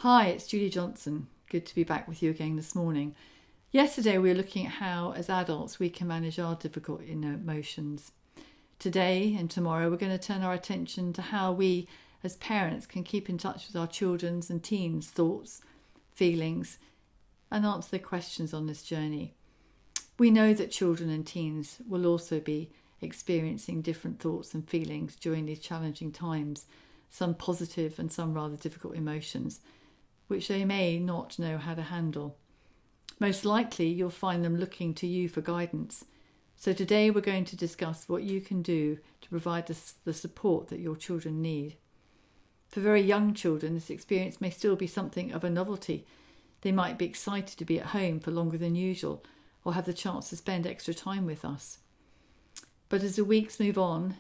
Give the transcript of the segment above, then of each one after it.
Hi, it's Julie Johnson. Good to be back with you again this morning. Yesterday we were looking at how, as adults, we can manage our difficult emotions. Today and tomorrow we're going to turn our attention to how we, as parents, can keep in touch with our children's and teens' thoughts, feelings, and answer their questions on this journey. We know that children and teens will also be experiencing different thoughts and feelings during these challenging times, some positive and some rather difficult emotions, which they may not know how to handle. Most likely you'll find them looking to you for guidance. So today we're going to discuss what you can do to provide the support that your children need. For very young children, this experience may still be something of a novelty. They might be excited to be at home for longer than usual or have the chance to spend extra time with us. But as the weeks move on,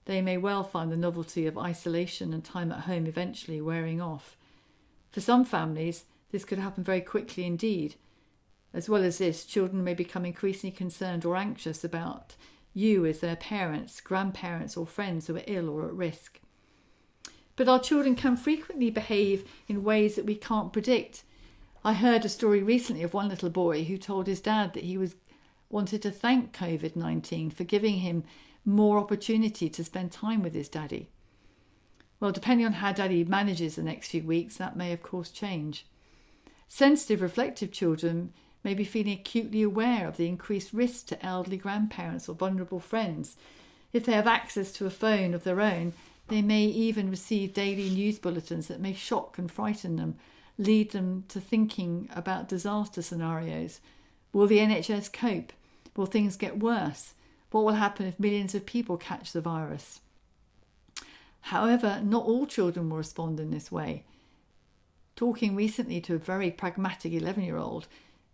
they may well find the novelty of isolation and time at home eventually wearing off. For some families, this could happen very quickly indeed. As well as this, children may become increasingly concerned or anxious about you as their parents, grandparents or friends who are ill or at risk. But our children can frequently behave in ways that we can't predict. I heard a story recently of one little boy who told his dad that he wanted to thank COVID-19 for giving him more opportunity to spend time with his daddy. Well, depending on how daddy manages the next few weeks, that may of course change. Sensitive, reflective children may be feeling acutely aware of the increased risk to elderly grandparents or vulnerable friends. If they have access to a phone of their own, they may even receive daily news bulletins that may shock and frighten them, lead them to thinking about disaster scenarios. Will the NHS cope? Will things get worse? What will happen if millions of people catch the virus? However, not all children will respond in this way. Talking recently to a very pragmatic 11-year-old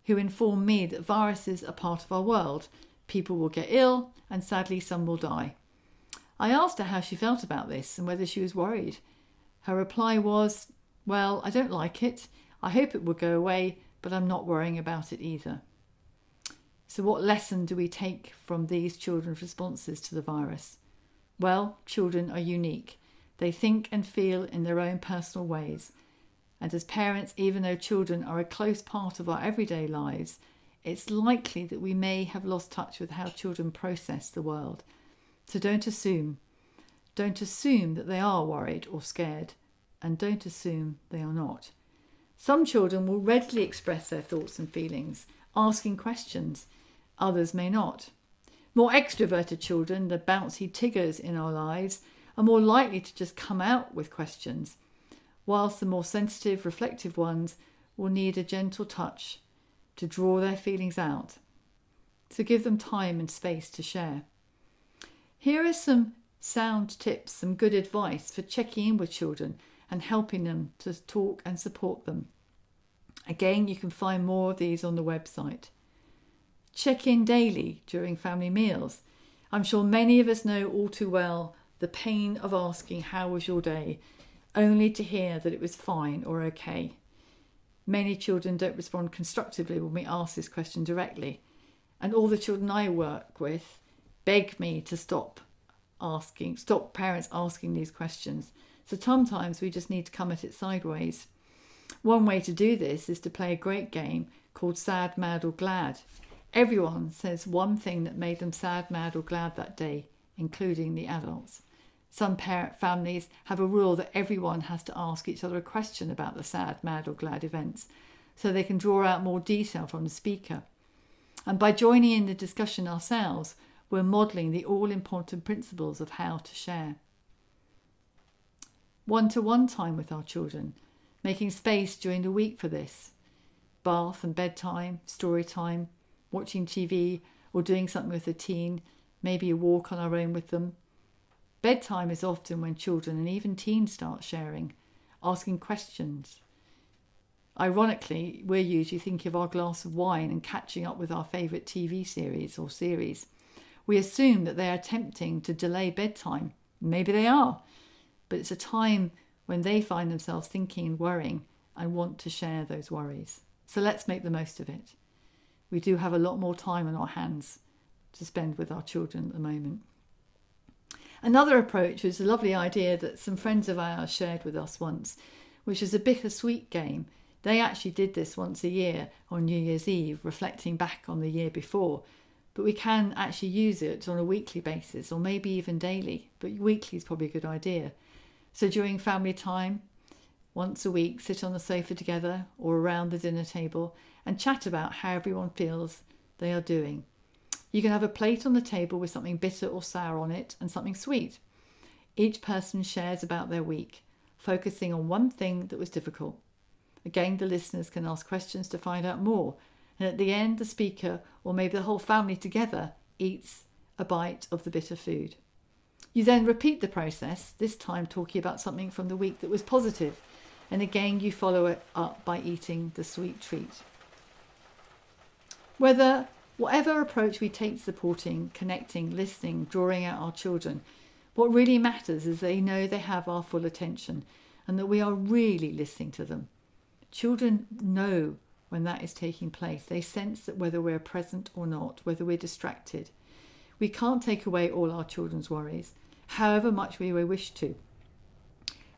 who informed me that viruses are part of our world. People will get ill and sadly some will die. I asked her how she felt about this and whether she was worried. Her reply was, "Well, I don't like it. I hope it will go away, but I'm not worrying about it either." So what lesson do we take from these children's responses to the virus? Well, children are unique. They think and feel in their own personal ways. And as parents, even though children are a close part of our everyday lives, it's likely that we may have lost touch with how children process the world. So don't assume. Don't assume that they are worried or scared. And don't assume they are not. Some children will readily express their thoughts and feelings, asking questions. Others may not. More extroverted children, the bouncy Tiggers in our lives, are more likely to just come out with questions, whilst the more sensitive, reflective ones will need a gentle touch to draw their feelings out. So give them time and space to share. Here are some sound tips, some good advice for checking in with children and helping them to talk and support them. Again, you can find more of these on the website. Check in daily during family meals. I'm sure many of us know all too well the pain of asking how was your day, only to hear that it was fine or okay. Many children don't respond constructively when we ask this question directly, and all the children I work with beg me to stop parents asking these questions. So sometimes we just need to come at it sideways. One way to do this is to play a great game called Sad, Mad or Glad. Everyone says one thing that made them sad, mad or glad that day, including the adults. Some families have a rule that everyone has to ask each other a question about the sad, mad or glad events, so they can draw out more detail from the speaker. And by joining in the discussion ourselves, we're modelling the all-important principles of how to share. One-to-one time with our children, making space during the week for this. Bath and bedtime, story time, watching TV or doing something with a teen, maybe a walk on our own with them. Bedtime is often when children and even teens start sharing, asking questions. Ironically, we're usually thinking of our glass of wine and catching up with our favourite TV series or series. We assume that they are attempting to delay bedtime. Maybe they are, but it's a time when they find themselves thinking and worrying and want to share those worries. So let's make the most of it. We do have a lot more time on our hands to spend with our children at the moment. Another approach was a lovely idea that some friends of ours shared with us once, which is a bittersweet game. They actually did this once a year on New Year's Eve, reflecting back on the year before. But we can actually use it on a weekly basis, or maybe even daily. But weekly is probably a good idea. So during family time, once a week, sit on the sofa together or around the dinner table and chat about how everyone feels they are doing. You can have a plate on the table with something bitter or sour on it and something sweet. Each person shares about their week, focusing on one thing that was difficult. Again, the listeners can ask questions to find out more. And at the end, the speaker, or maybe the whole family together, eats a bite of the bitter food. You then repeat the process, this time talking about something from the week that was positive. And again, you follow it up by eating the sweet treat. Whatever approach we take supporting, connecting, listening, drawing out our children, what really matters is they know they have our full attention and that we are really listening to them. Children know when that is taking place. They sense that whether we're present or not, whether we're distracted. We can't take away all our children's worries, however much we may wish to.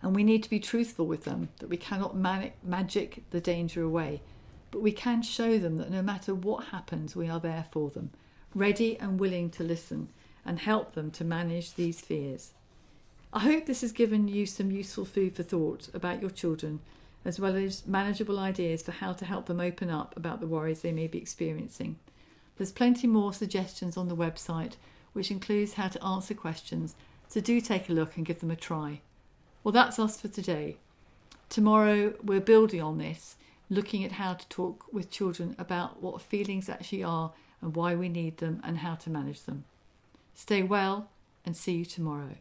And we need to be truthful with them, that we cannot magic the danger away. But we can show them that no matter what happens, we are there for them, ready and willing to listen and help them to manage these fears. I hope this has given you some useful food for thought about your children, as well as manageable ideas for how to help them open up about the worries they may be experiencing. There's plenty more suggestions on the website, which includes how to answer questions, so do take a look and give them a try. Well, that's us for today. Tomorrow we're building on this, looking at how to talk with children about what feelings actually are and why we need them and how to manage them. Stay well and see you tomorrow.